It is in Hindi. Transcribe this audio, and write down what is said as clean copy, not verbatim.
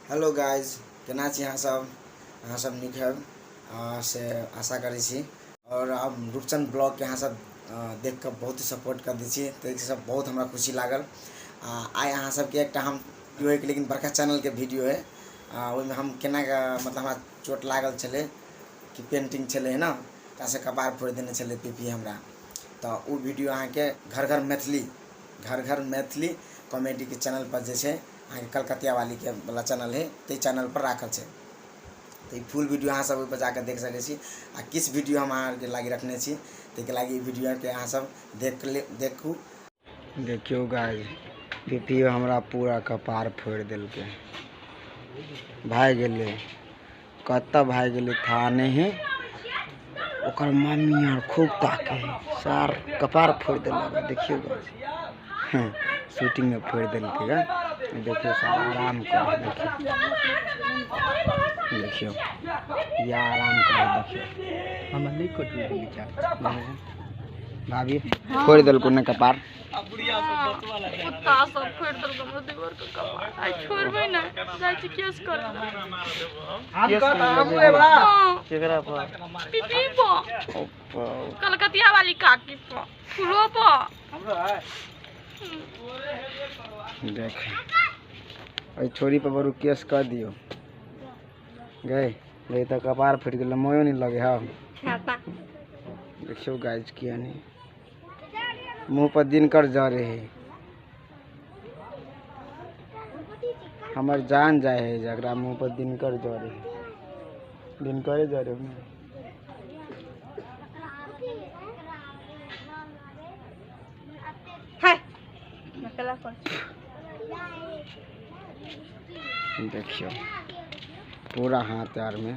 हेलो गाइज, केना छी अहाँ सब नीक हैब से आशा करै छी। और अब रूपचंद ब्लॉग के अहाँ सब देख कऽ बहुत ही सपोर्ट कर दी छी, तो सब बहुत हमरा खुशी लागल। आइ अहाँ सबके एकटा हम वीडियो है, लेकिन बड़का चैनल के वीडियो है। ओहिमे हम केना मतलब हमरा चोट लागल छलै कि पेंटिंग छलै है ना, तासे कपार फोड़ देने छलै पीपी हमरा। तो वो वीडियो अहाँ के घर घर मैथिली कॉमेडी के चैनल पर जे छै अहाँ के कलकतिया वाली के वाला चैनल है, तो चैनल पर राखल छै। तो फुल वीडियो अहाँ सब ओहि पर जाकर देख सकै छी। आ किस वीडियो हम अहाँ के लागी रखने छी, ताहि लागी वीडियो के अहाँ सब देखू। देखियो गाइस, पीपी हमरा पूरा कपार फोड़ देलकै, भाग गेलै। कत्ता भाग गेलै था नहीं, ओकर मम्मी आर खूब ताके है, सार कपार फोड़ देलक। देखियो गाइस, शूटिंग में फोड़ देलकै गा। देखियो सारा आराम कर, देखियो या आराम कर। देखियो हम नहीं कटू विचार भाभी फोड़ देलको ने कपार। कुत्ता सब फोड़ देलको हमर देवर के कपार। आई छोड़बै ना, जाय छी केस कर। हम कर हमू एबा केकरा पर? पीपी पर, कलकतिया वाली काकी पर, फुलो पर हमरो है। देख ओई छोरी पर बरू केस कर दियो। गए तो कपार फट गेल, मोयो नहीं लगे हम। देखियो गाइस, किया नहीं मुंह पर दिनकर जा रहे है। हमार जान जाए है जगरा मुंह पर दिनकर जा रहे है। दिनकर जा रहे हो देखियो पूरा हाथ यार में